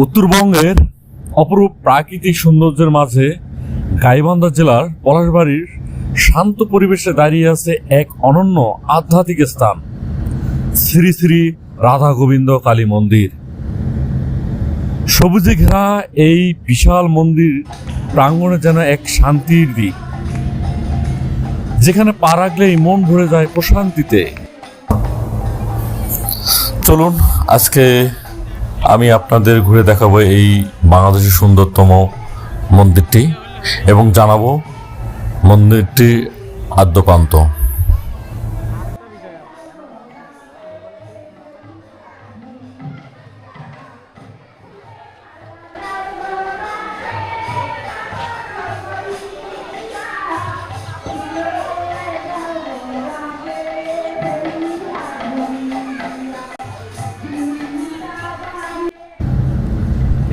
উত্তরবঙ্গের অপরূপ প্রাকৃতিক সৌন্দর্যের মাঝে গাইবান্ধা জেলার পলাশবাড়ির শান্ত পরিবেশে দাঁড়িয়ে আছে এক অনন্য আধ্যাত্মিক স্থান, শ্রী শ্রী রাধা গোবিন্দ কালী মন্দির। সবুজে ঘেরা এই বিশাল মন্দির প্রাঙ্গণে যেন এক শান্তির দিক, যেখানে পা রাখলেই মন ভরে যায় প্রশান্তিতে। চলুন আজকে আমি আপনাদের ঘুরে দেখাবো এই বাংলাদেশের সুন্দরতম মন্দিরটি এবং জানাবো মন্দিরটি আদ্যপান্ত।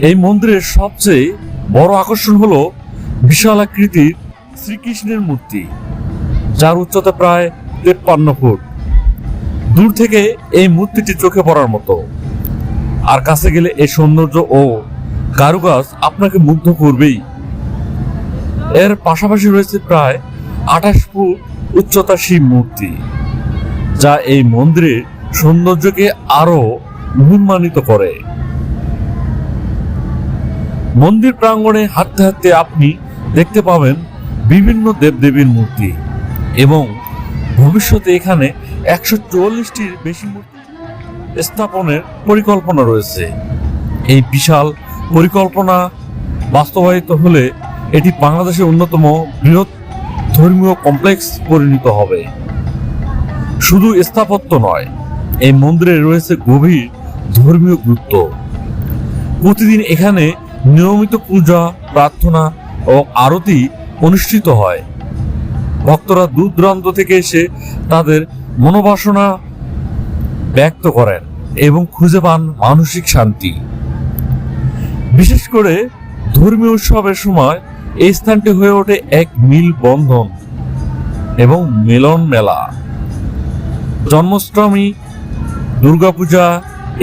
এই মন্দিরের সবচেয়ে বড় আকর্ষণ হলো বিশাল আকৃতির শ্রীকৃষ্ণের মূর্তি, যার উচ্চতা প্রায় 53 ফুট। দূর থেকে এই মূর্তিটি চোখে পড়ার মতো, আর কাছে গেলে এই সৌন্দর্য ও কারুকাজ আপনাকে মুগ্ধ করবেই। এর পাশাপাশি রয়েছে প্রায় 28 ফুট উচ্চতা শিব মূর্তি, যা এই মন্দিরের সৌন্দর্যকে আরো মহিমান্বিত করে। মন্দির প্রাঙ্গণে হাঁটতে হাঁটতে আপনি দেখতে পাবেন বিভিন্ন দেবদেবীর মূর্তি এবং ভবিষ্যতে এখানে 144টির বেশি মূর্তি স্থাপনের পরিকল্পনা রয়েছে। এই বিশাল পরিকল্পনা বাস্তবায়িত হলে এটি বাংলাদেশের অন্যতম বৃহৎ ধর্মীয় কমপ্লেক্স পরিণত হবে। শুধু স্থাপত্য নয়, এই মন্দিরে রয়েছে গভীর ধর্মীয় গুরুত্ব। প্রতিদিন এখানে নিয়মিত পূজা, প্রার্থনা ও আরতি অনুষ্ঠিত হয়। ভক্তরা দূর দূরান্ত থেকে এসে তাদের মনোবাসনা ব্যক্ত করেন এবং খুঁজে পান মানসিক শান্তি। বিশেষ করে ধর্মীয় উৎসবের সময় এই স্থানটি হয়ে ওঠে এক মিল বন্ধন এবং মিলন মেলা। জন্মাষ্টমী, দুর্গাপূজা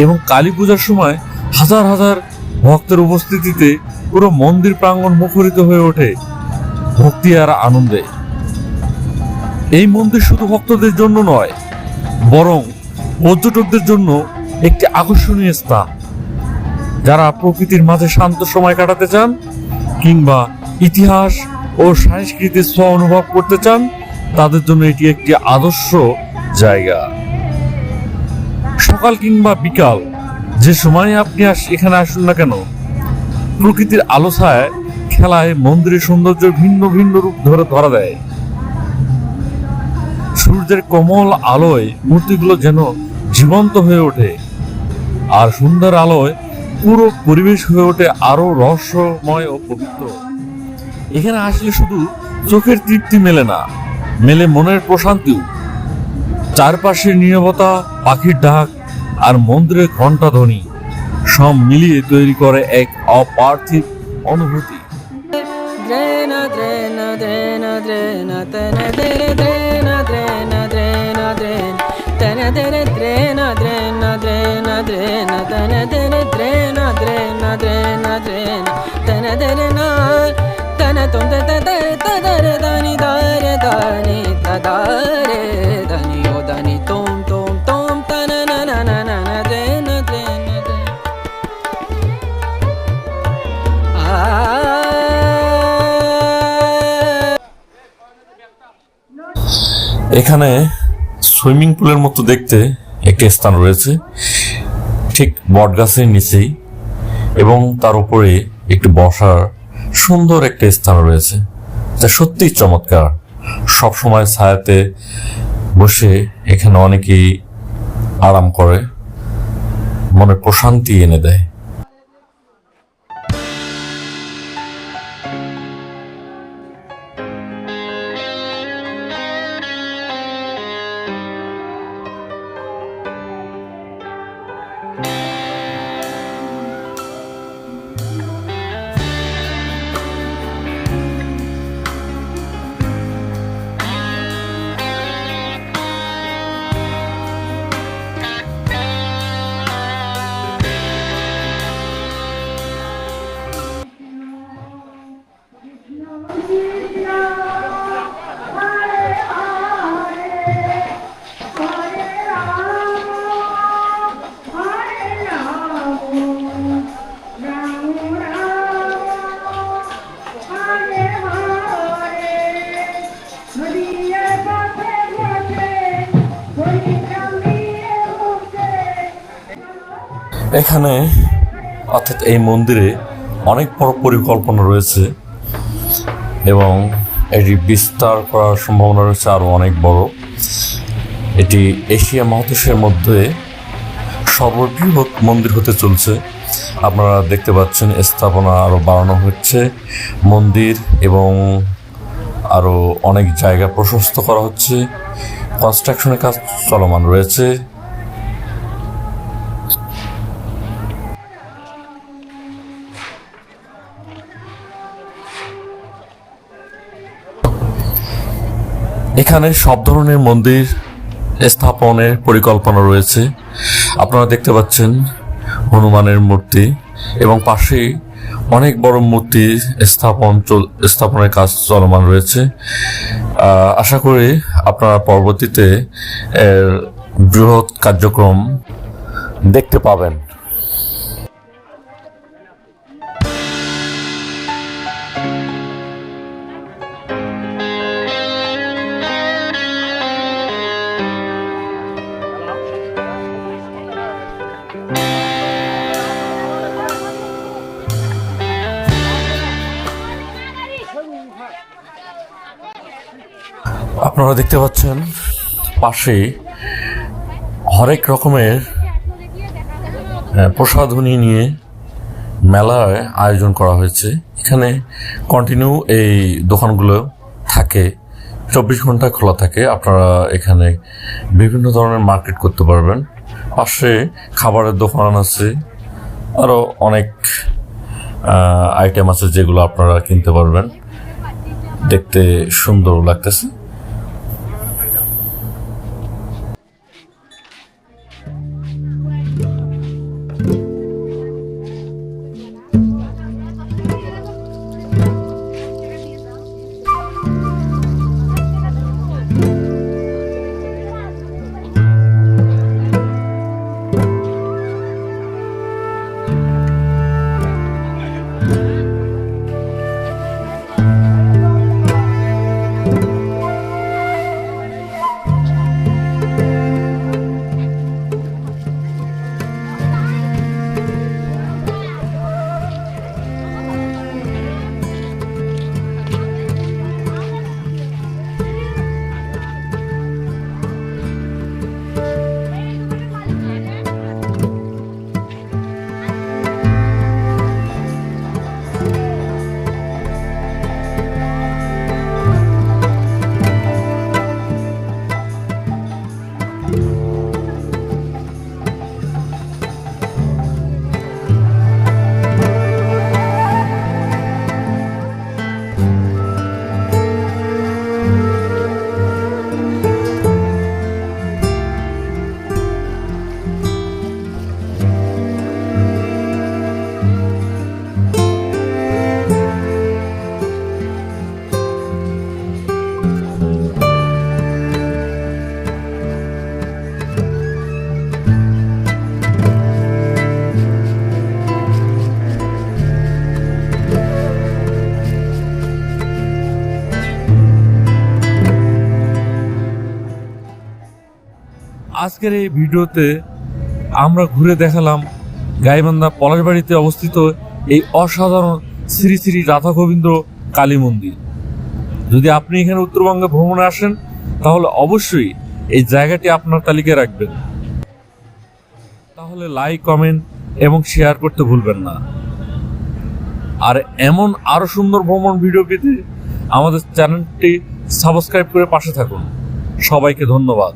এবং কালী পূজার সময় হাজার হাজার ভক্তের উপস্থিতিতে পুরো মন্দির প্রাঙ্গণ মুখরিত হয়ে ওঠে ভক্তি আর আনন্দে। এই মন্দির শুধু ভক্তদের জন্য নয়, বরং পর্যটকদের জন্য একটি আকর্ষণীয় স্থান। যারা প্রকৃতির মাঝে শান্ত সময় কাটাতে চান কিংবা ইতিহাস ও সংস্কৃতির স্ব অনুভব করতে চান, তাদের জন্য এটি একটি আদর্শ জায়গা। সকাল কিংবা বিকাল, যে সময় আপনি এখানে আসুন না কেন, প্রকৃতির আলো ছায় খেলায় মন্দিরের সৌন্দর্য ভিন্ন ভিন্ন রূপ ধরা দেয়। সূর্যের কোমল আলোয় মূর্তিগুলো যেন জীবন্ত হয়ে ওঠে, আর সুন্দর আলোয় পুরো পরিবেশ হয়ে ওঠে আরো রহস্যময় ও পবিত্র। এখানে আসলে শুধু চোখের তৃপ্তি মেলে না, মেলে মনের প্রশান্তিও। চারপাশের নীরবতা, পাখির ডাক আর মন্দিরের ঘণ্টাধ্বনি সব মিলিয়ে তৈরি করে এক অপার্থিব অনুভূতি। এখানে সুইমিং পুলের মতো দেখতে একটি স্থান রয়েছে ঠিক বটগাছের নিচেই, এবং তার উপরে একটি বসার সুন্দর একটা স্থান রয়েছে, যা সত্যিই চমৎকার। সবসময় ছায়াতে বসে এখানে অনেকেই আরাম করে, মনে প্রশান্তি এনে দেয়। এখানে অর্থাৎ এই মন্দিরে অনেক বড় পরিকল্পনা রয়েছে এবং এটি বিস্তার করার সম্ভাবনা রয়েছে আরও অনেক বড়। এটি এশিয়া মহাদেশের মধ্যে সর্ববৃহৎ মন্দির হতে চলছে। আপনারা দেখতে পাচ্ছেন স্থাপনা আরও বাড়ানো হচ্ছে, মন্দির এবং আরও অনেক জায়গা প্রশস্ত করা হচ্ছে, কনস্ট্রাকশনের কাজ চলমান রয়েছে। এখানে সব ধরনের মন্দির স্থাপনের পরিকল্পনা রয়েছে। আপনারা দেখতে পাচ্ছেন হনুমানের মূর্তি এবং পাশেই অনেক বড় মূর্তি স্থাপনের কাজ চলমান রয়েছে। আশা করি আপনারা পরবর্তীতে এর বৃহৎ কার্যক্রম দেখতে পাবেন। আপনারা দেখতে পাচ্ছেন পাশে হরেক রকমের প্রসাধনী নিয়ে মেলার আয়োজন করা হয়েছে। এখানে কন্টিনিউ এই দোকানগুলো থাকে, 24 ঘন্টা খোলা থাকে। আপনারা এখানে বিভিন্ন ধরনের মার্কেট করতে পারবেন। পাশে খাবারের দোকান আছে, আরও অনেক আইটেম আছে যেগুলো আপনারা কিনতে পারবেন। দেখতে সুন্দর লাগতেছে। আজকের এই ভিডিওতে আমরা ঘুরে দেখালাম গাইবান্ধা পলাশবাড়িতে অবস্থিত এই অসাধারণ শ্রী শ্রী রাধা গোবিন্দ কালী মন্দির। যদি আপনি এখানে উত্তরবঙ্গে ভ্রমণে আসেন তাহলে অবশ্যই এই জায়গাটি আপনার তালিকায় রাখবেন। তাহলে লাইক, কমেন্ট এবং শেয়ার করতে ভুলবেন না। আর এমন আরো সুন্দর ভ্রমণ ভিডিও পেতে আমাদের চ্যানেলটি সাবস্ক্রাইব করে পাশে থাকুন। সবাইকে ধন্যবাদ।